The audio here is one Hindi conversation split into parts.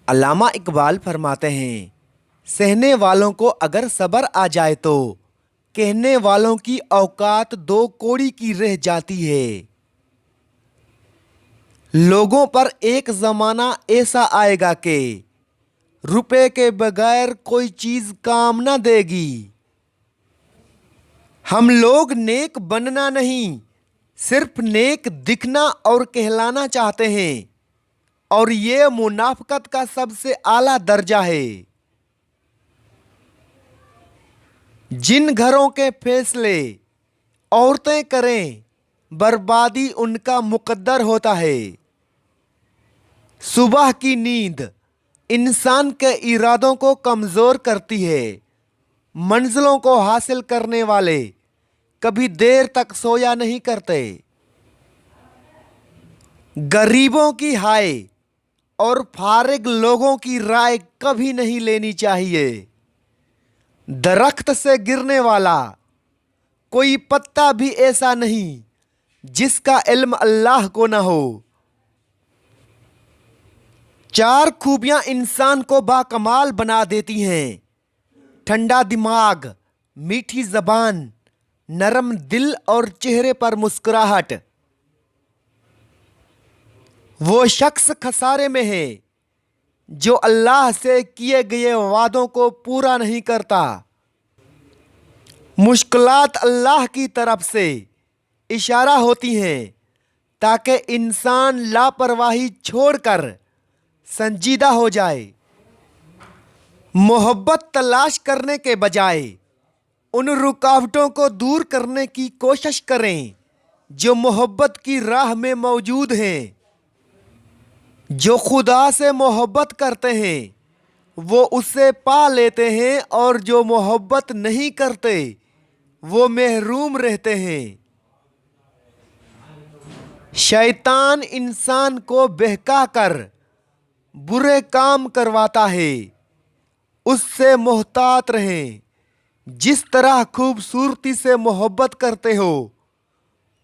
अल्लामा इकबाल फरमाते हैं, सहने वालों को अगर सब्र आ जाए तो कहने वालों की औकात दो कौड़ी की रह जाती है। लोगों पर एक ज़माना ऐसा आएगा कि रुपए के बगैर कोई चीज़ काम न देगी। हम लोग नेक बनना नहीं, सिर्फ नेक दिखना और कहलाना चाहते हैं, और ये मुनाफिकत का सबसे आला दर्जा है। जिन घरों के फैसले औरतें करें, बर्बादी उनका मुकद्दर होता है। सुबह की नींद इंसान के इरादों को कमज़ोर करती है। मंजिलों को हासिल करने वाले कभी देर तक सोया नहीं करते। गरीबों की हाय और फारिग लोगों की राय कभी नहीं लेनी चाहिए। दरख्त से गिरने वाला कोई पत्ता भी ऐसा नहीं जिसका इल्म अल्लाह को न हो। चार खूबियां इंसान को बाकमाल बना देती हैं: ठंडा दिमाग, मीठी जबान, नरम दिल और चेहरे पर मुस्कुराहट। वो शख्स खसारे में है जो अल्लाह से किए गए वादों को पूरा नहीं करता। मुश्किलात अल्लाह की तरफ से इशारा होती हैं ताकि इंसान लापरवाही छोड़कर संजीदा हो जाए। मोहब्बत तलाश करने के बजाय उन रुकावटों को दूर करने की कोशिश करें जो मोहब्बत की राह में मौजूद हैं। जो खुदा से मोहब्बत करते हैं वो उससे पा लेते हैं, और जो मोहब्बत नहीं करते वो महरूम रहते हैं। शैतान इंसान को बहका कर बुरे काम करवाता है। उससे मोहतात रहें। जिस तरह खूबसूरती से मोहब्बत करते हो,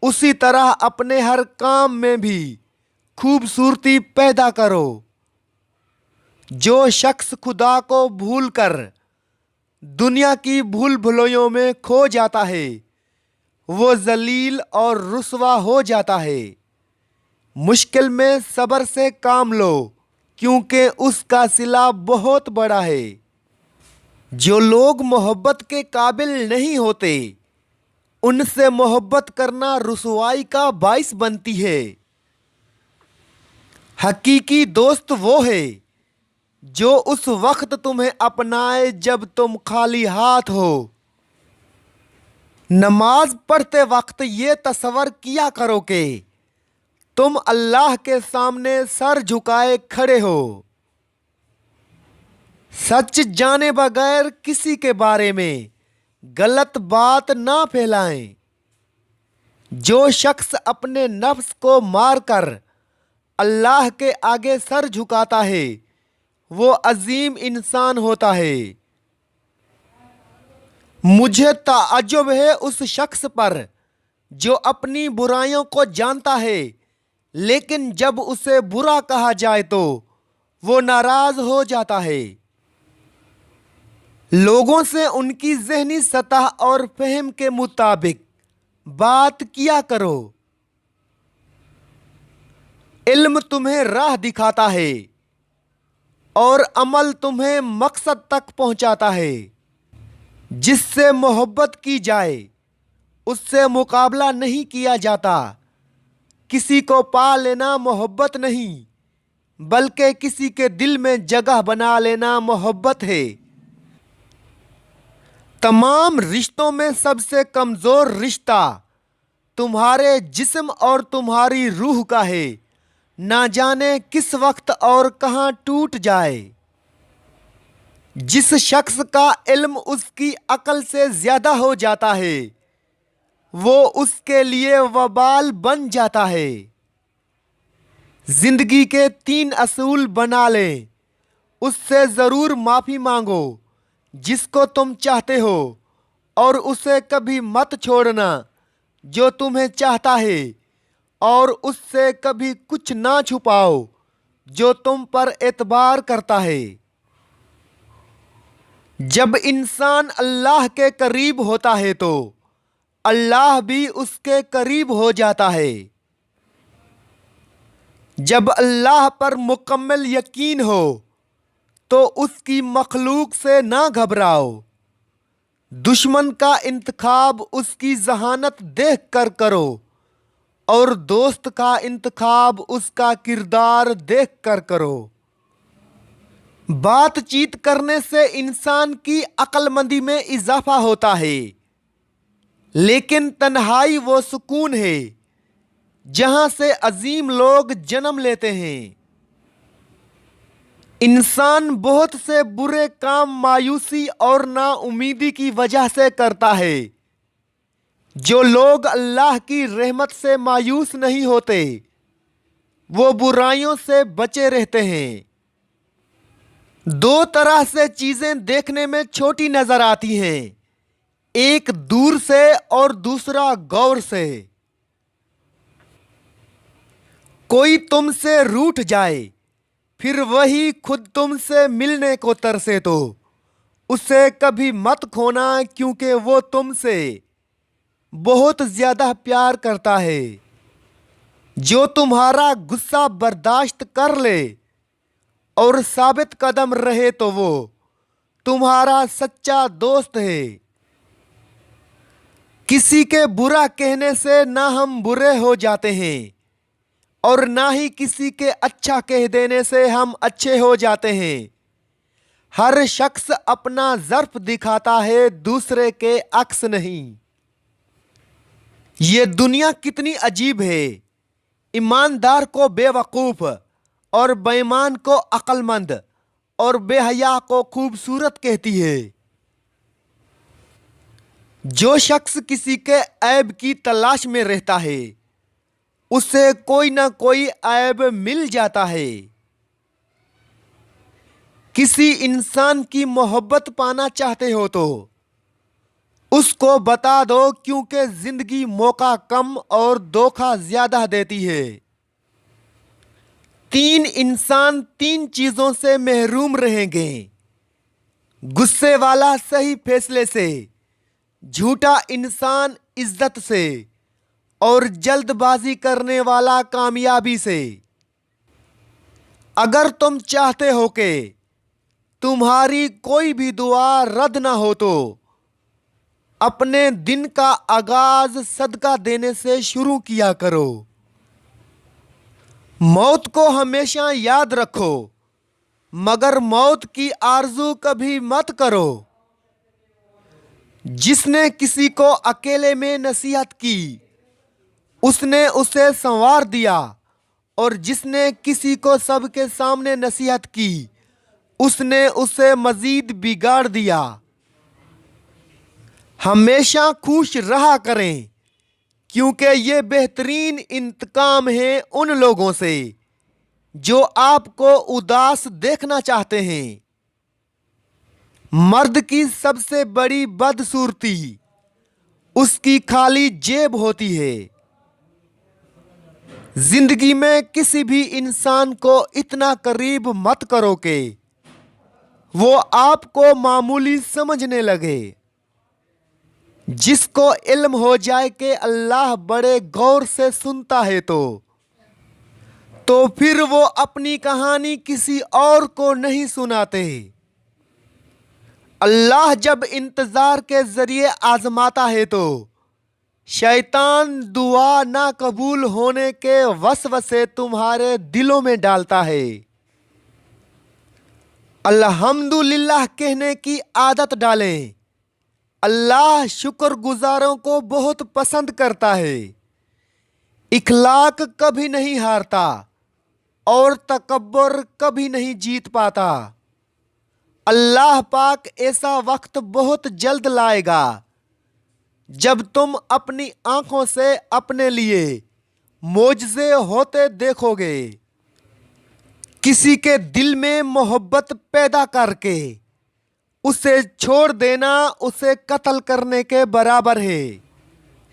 उसी तरह अपने हर काम में भी खूबसूरती पैदा करो। जो शख्स खुदा को भूलकर दुनिया की भूल भुलैयों में खो जाता है वो जलील और रुसवा हो जाता है। मुश्किल में सब्र से काम लो, क्योंकि उसका सिला बहुत बड़ा है। जो लोग मोहब्बत के काबिल नहीं होते उनसे मोहब्बत करना रुसवाई का बाइस बनती है। हकीकी दोस्त वो है जो उस वक्त तुम्हें अपनाए जब तुम खाली हाथ हो। नमाज पढ़ते वक्त ये तसव्वुर किया करो कि तुम अल्लाह के सामने सर झुकाए खड़े हो। सच जाने बगैर किसी के बारे में गलत बात ना फैलाएं। जो शख्स अपने नफ्स को मारकर अल्लाह के आगे सर झुकाता है वो अजीम इंसान होता है। मुझे ताज्जुब है उस शख्स पर जो अपनी बुराइयों को जानता है, लेकिन जब उसे बुरा कहा जाए तो वो नाराज हो जाता है। लोगों से उनकी ज़हनी सतह और फहम के मुताबिक बात किया करो। इल्म तुम्हें राह दिखाता है और अमल तुम्हें मकसद तक पहुंचाता है। जिससे मोहब्बत की जाए उससे मुकाबला नहीं किया जाता। किसी को पा लेना मोहब्बत नहीं, बल्कि किसी के दिल में जगह बना लेना मोहब्बत है। तमाम रिश्तों में सबसे कमज़ोर रिश्ता तुम्हारे जिस्म और तुम्हारी रूह का है। ना जाने किस वक्त और कहाँ टूट जाए। जिस शख्स का इल्म उसकी अकल से ज़्यादा हो जाता है वो उसके लिए वबाल बन जाता है। जिंदगी के 3 असूल बना लें। उससे ज़रूर माफ़ी मांगो जिसको तुम चाहते हो, और उसे कभी मत छोड़ना जो तुम्हें चाहता है, और उससे कभी कुछ ना छुपाओ जो तुम पर एतबार करता है। जब इंसान अल्लाह के करीब होता है तो अल्लाह भी उसके करीब हो जाता है। जब अल्लाह पर मुकम्मल यकीन हो तो उसकी मखलूक से ना घबराओ। दुश्मन का इंतखाब उसकी जहानत देख कर करो और दोस्त का इंतखाब उसका किरदार देख कर करो। बातचीत करने से इंसान की अक्लमंदी में इजाफा होता है, लेकिन तन्हाई वो सुकून है जहां से अजीम लोग जन्म लेते हैं। इंसान बहुत से बुरे काम मायूसी और नाउमीदी की वजह से करता है। जो लोग अल्लाह की रहमत से मायूस नहीं होते वो बुराइयों से बचे रहते हैं। दो तरह से चीजें देखने में छोटी नजर आती हैं, एक दूर से और दूसरा गौर से। कोई तुमसे रूठ जाए फिर वही खुद तुमसे मिलने को तरसे तो उसे कभी मत खोना, क्योंकि वो तुमसे बहुत ज्यादा प्यार करता है। जो तुम्हारा गुस्सा बर्दाश्त कर ले और साबित कदम रहे तो वो तुम्हारा सच्चा दोस्त है। किसी के बुरा कहने से ना हम बुरे हो जाते हैं और ना ही किसी के अच्छा कह देने से हम अच्छे हो जाते हैं। हर शख्स अपना ज़र्फ दिखाता है, दूसरे के अक्स नहीं। ये दुनिया कितनी अजीब है। ईमानदार को बेवकूफ़ और बेईमान को अक्लमंद और बेहया को खूबसूरत कहती है। जो शख्स किसी के ऐब की तलाश में रहता है उसे कोई ना कोई ऐब मिल जाता है। किसी इंसान की मोहब्बत पाना चाहते हो तो उसको बता दो, क्योंकि जिंदगी मौका कम और धोखा ज्यादा देती है। तीन इंसान तीन चीजों से महरूम रहेंगे: गुस्से वाला सही फैसले से, झूठा इंसान इज्जत से और जल्दबाजी करने वाला कामयाबी से। अगर तुम चाहते हो कि तुम्हारी कोई भी दुआ रद्द ना हो तो अपने दिन का आगाज सदका देने से शुरू किया करो। मौत को हमेशा याद रखो, मगर मौत की आरजू कभी मत करो। जिसने किसी को अकेले में नसीहत की उसने उसे संवार दिया, और जिसने किसी को सबके सामने नसीहत की उसने उसे मजीद बिगाड़ दिया। हमेशा खुश रहा करें, क्योंकि ये बेहतरीन इंतकाम है उन लोगों से जो आपको उदास देखना चाहते हैं। मर्द की सबसे बड़ी बदसूरती उसकी खाली जेब होती है। जिंदगी में किसी भी इंसान को इतना करीब मत करो कि वो आपको मामूली समझने लगे। जिसको इल्म हो जाए कि अल्लाह बड़े गौर से सुनता है तो फिर वो अपनी कहानी किसी और को नहीं सुनाते। अल्लाह जब इंतजार के जरिए आजमाता है तो शैतान दुआ ना कबूल होने के वसवसे तुम्हारे दिलों में डालता है। अल्हम्दुलिल्लाह कहने की आदत डालें। अल्लाह शुक्रगुजारों को बहुत पसंद करता है। इखलाक कभी नहीं हारता और तकब्बुर कभी नहीं जीत पाता। अल्लाह पाक ऐसा वक्त बहुत जल्द लाएगा जब तुम अपनी आंखों से अपने लिए मोजज़े होते देखोगे। किसी के दिल में मोहब्बत पैदा करके उसे छोड़ देना उसे कत्ल करने के बराबर है।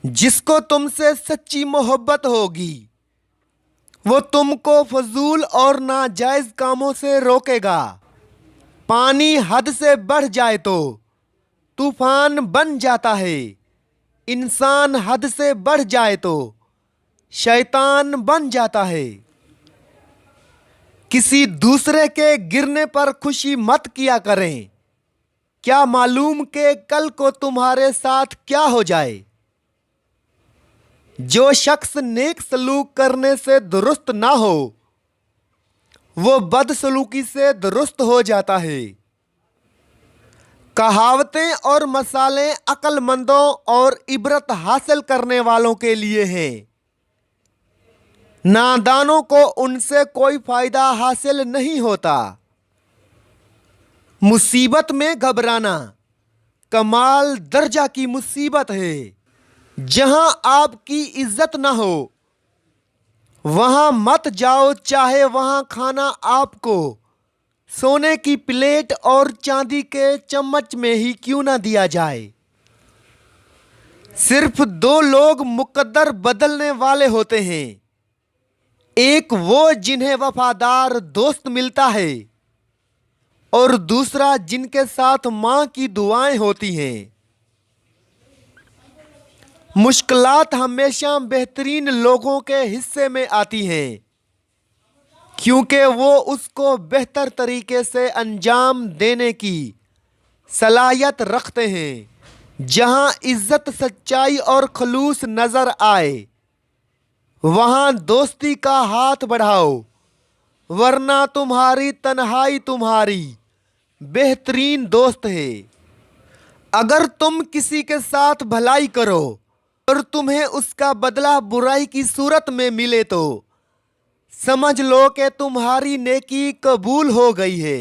जिसको तुमसे सच्ची मोहब्बत होगी वो तुमको फजूल और नाजायज कामों से रोकेगा। पानी हद से बढ़ जाए तो तूफान बन जाता है। इंसान हद से बढ़ जाए तो शैतान बन जाता है। किसी दूसरे के गिरने पर खुशी मत किया करें। क्या मालूम कि कल को तुम्हारे साथ क्या हो जाए। जो शख्स नेक सलूक करने से दुरुस्त ना हो वो बदसलूकी से दुरुस्त हो जाता है। कहावतें और मसालें अक्लमंदों और इबरत हासिल करने वालों के लिए हैं। नादानों को उनसे कोई फायदा हासिल नहीं होता। मुसीबत में घबराना कमाल दर्जा की मुसीबत है। जहां आपकी इज्जत ना हो वहां मत जाओ, चाहे वहां खाना आपको सोने की प्लेट और चांदी के चम्मच में ही क्यों ना दिया जाए। सिर्फ दो लोग मुकद्दर बदलने वाले होते हैं। एक वो जिन्हें वफादार दोस्त मिलता है और दूसरा जिनके साथ मां की दुआएं होती हैं। मुश्किलात हमेशा बेहतरीन लोगों के हिस्से में आती हैं क्योंकि वो उसको बेहतर तरीके से अंजाम देने की सलाहियत रखते हैं। जहां इज्जत, सच्चाई और खलूस नजर आए वहां दोस्ती का हाथ बढ़ाओ, वरना तुम्हारी तन्हाई तुम्हारी बेहतरीन दोस्त है। अगर तुम किसी के साथ भलाई करो और तुम्हें उसका बदला बुराई की सूरत में मिले तो समझ लो कि तुम्हारी नेकी कबूल हो गई है।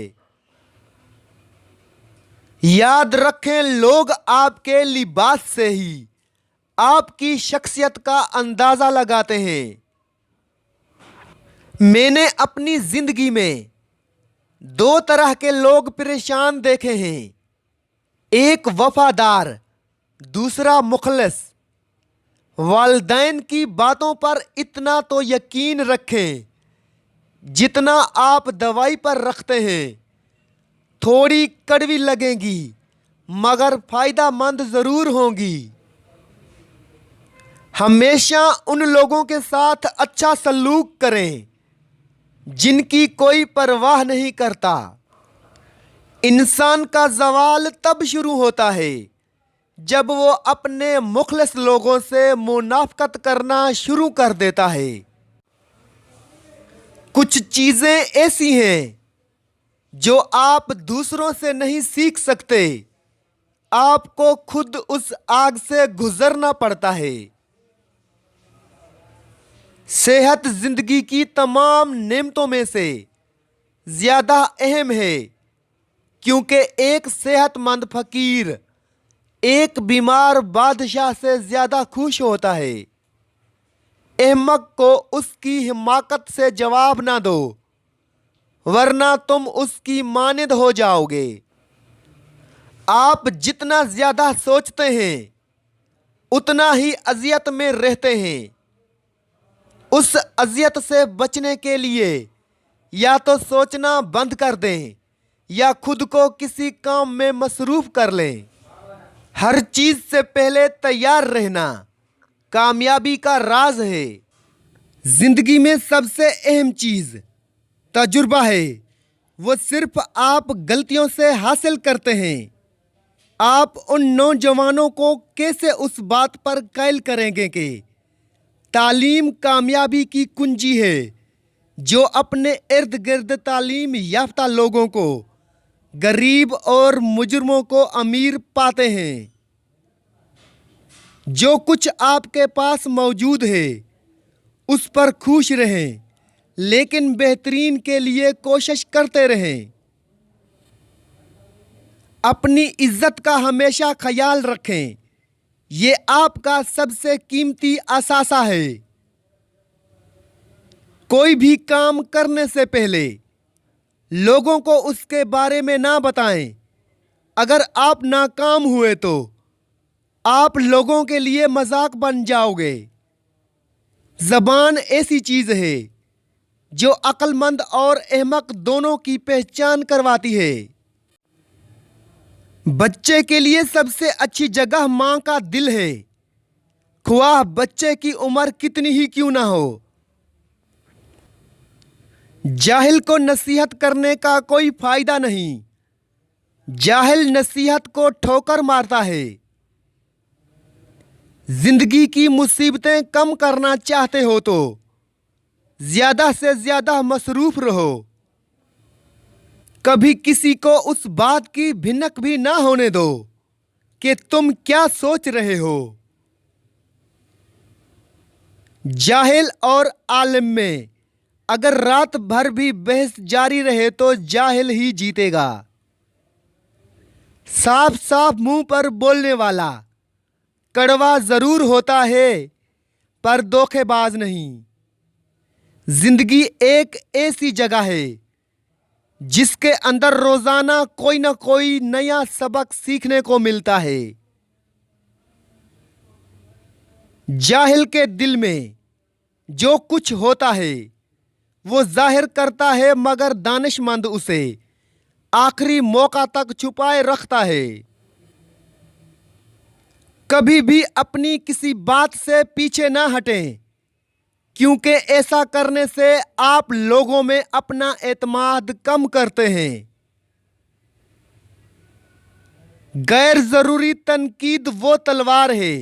याद रखें, लोग आपके लिबास से ही आपकी शख्सियत का अंदाजा लगाते हैं। मैंने अपनी जिंदगी में दो तरह के लोग परेशान देखे हैं, एक वफादार, दूसरा मुखलिस। वालिदैन की बातों पर इतना तो यकीन रखें जितना आप दवाई पर रखते हैं। थोड़ी कड़वी लगेंगी मगर फायदा मंद जरूर होंगी। हमेशा उन लोगों के साथ अच्छा सलूक करें जिनकी कोई परवाह नहीं करता। इंसान का जवाल तब शुरू होता है जब वो अपने मुखलिस लोगों से मुनाफकत करना शुरू कर देता है। कुछ चीजें ऐसी हैं जो आप दूसरों से नहीं सीख सकते, आपको खुद उस आग से गुजरना पड़ता है। सेहत जिंदगी की तमाम नेमतों में से ज्यादा अहम है क्योंकि एक सेहतमंद फकीर एक बीमार बादशाह से ज्यादा खुश होता है। अहमक को उसकी हिमाकत से जवाब ना दो वरना तुम उसकी मानिंद हो जाओगे। आप जितना ज्यादा सोचते हैं उतना ही अजियत में रहते हैं। उस अजियत से बचने के लिए या तो सोचना बंद कर दें या खुद को किसी काम में मसरूफ कर लें। हर चीज से पहले तैयार रहना कामयाबी का राज है। जिंदगी में सबसे अहम चीज तजुर्बा है। वो सिर्फ आप गलतियों से हासिल करते हैं। आप उन नौजवानों को कैसे उस बात पर कायल करेंगे कि तालीम कामयाबी की कुंजी है, जो अपने इर्द गिर्द तालीम याफ्ता लोगों को गरीब और मुजरमों को अमीर पाते हैं। जो कुछ आपके पास मौजूद है उस पर खुश रहें, लेकिन बेहतरीन के लिए कोशिश करते रहें। अपनी इज्जत का हमेशा ख्याल रखें, ये आपका सबसे कीमती असासा है। कोई भी काम करने से पहले लोगों को उसके बारे में ना बताएं। अगर आप नाकाम हुए तो आप लोगों के लिए मजाक बन जाओगे। जबान ऐसी चीज है जो अक्लमंद और अहमक दोनों की पहचान करवाती है। बच्चे के लिए सबसे अच्छी जगह मां का दिल है, ख्वाह बच्चे की उम्र कितनी ही क्यों ना हो। जाहिल को नसीहत करने का कोई फायदा नहीं, जाहिल नसीहत को ठोकर मारता है। जिंदगी की मुसीबतें कम करना चाहते हो तो ज्यादा से ज्यादा मसरूफ रहो। कभी किसी को उस बात की भिनक भी ना होने दो कि तुम क्या सोच रहे हो। जाहिल और आलिम में अगर रात भर भी बहस जारी रहे तो जाहिल ही जीतेगा। साफ साफ मुंह पर बोलने वाला कड़वा जरूर होता है पर धोखेबाज नहीं। जिंदगी एक ऐसी जगह है जिसके अंदर रोजाना कोई ना कोई नया सबक सीखने को मिलता है। जाहिल के दिल में जो कुछ होता है वो जाहिर करता है, मगर दानिशमंद उसे आखिरी मौका तक छुपाए रखता है। कभी भी अपनी किसी बात से पीछे ना हटें, क्योंकि ऐसा करने से आप लोगों में अपना एतमाद कम करते हैं। गैर जरूरी तनकीद वो तलवार है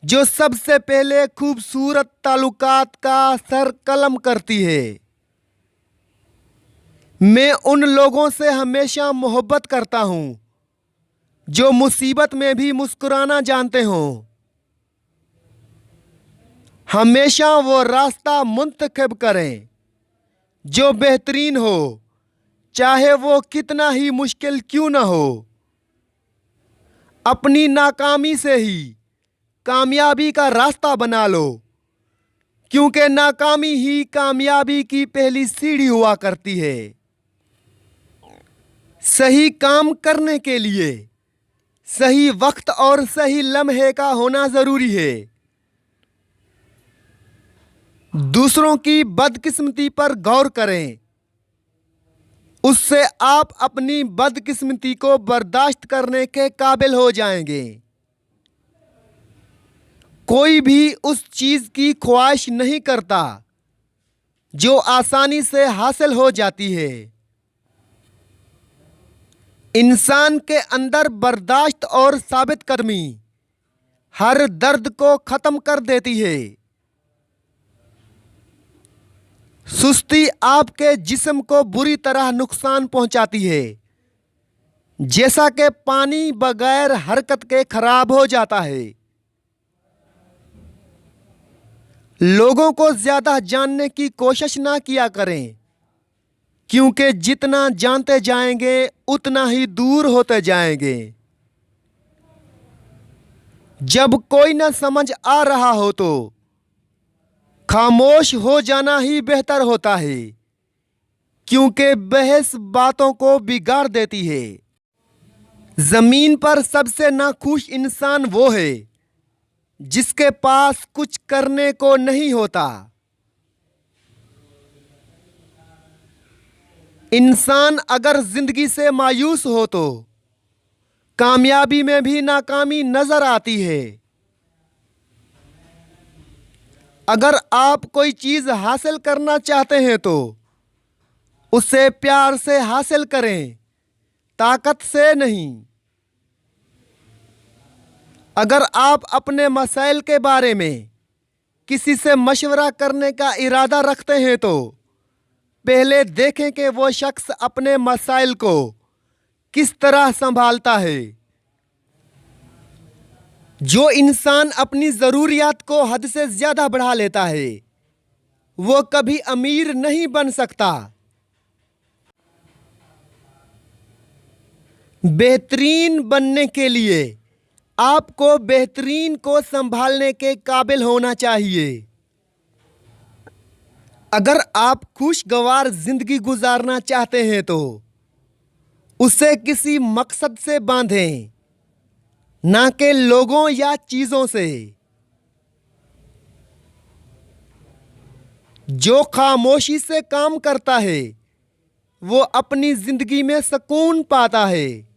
जो सबसे पहले खूबसूरत ताल्लुकात का सर कलम करती है। मैं उन लोगों से हमेशा मोहब्बत करता हूं जो मुसीबत में भी मुस्कुराना जानते हों। हमेशा वो रास्ता मुंतखब करें जो बेहतरीन हो, चाहे वो कितना ही मुश्किल क्यों ना हो। अपनी नाकामी से ही कामयाबी का रास्ता बना लो, क्योंकि नाकामी ही कामयाबी की पहली सीढ़ी हुआ करती है। सही काम करने के लिए सही वक्त और सही लम्हे का होना जरूरी है। दूसरों की बदकिस्मती पर गौर करें, उससे आप अपनी बदकिस्मती को बर्दाश्त करने के काबिल हो जाएंगे। कोई भी उस चीज की ख्वाहिश नहीं करता जो आसानी से हासिल हो जाती है। इंसान के अंदर बर्दाश्त और साबित कदमी हर दर्द को खत्म कर देती है। सुस्ती आपके जिस्म को बुरी तरह नुकसान पहुंचाती है, जैसा कि पानी बगैर हरकत के खराब हो जाता है। लोगों को ज्यादा जानने की कोशिश ना किया करें, क्योंकि जितना जानते जाएंगे उतना ही दूर होते जाएंगे। जब कोई ना समझ आ रहा हो तो खामोश हो जाना ही बेहतर होता है, क्योंकि बहस बातों को बिगाड़ देती है। जमीन पर सबसे नाखुश इंसान वो है जिसके पास कुछ करने को नहीं होता। इंसान अगर जिंदगी से मायूस हो तो कामयाबी में भी नाकामी नजर आती है। अगर आप कोई चीज हासिल करना चाहते हैं तो उसे प्यार से हासिल करें, ताकत से नहीं। अगर आप अपने मसाइल के बारे में किसी से मशवरा करने का इरादा रखते हैं तो पहले देखें कि वो शख्स अपने मसाइल को किस तरह संभालता है। जो इंसान अपनी ज़रूरियात को हद से ज़्यादा बढ़ा लेता है वो कभी अमीर नहीं बन सकता। बेहतरीन बनने के लिए आपको बेहतरीन को संभालने के काबिल होना चाहिए। अगर आप खुशगवार जिंदगी गुजारना चाहते हैं तो उसे किसी मकसद से बांधें, ना कि लोगों या चीजों से। जो खामोशी से काम करता है वो अपनी जिंदगी में सुकून पाता है।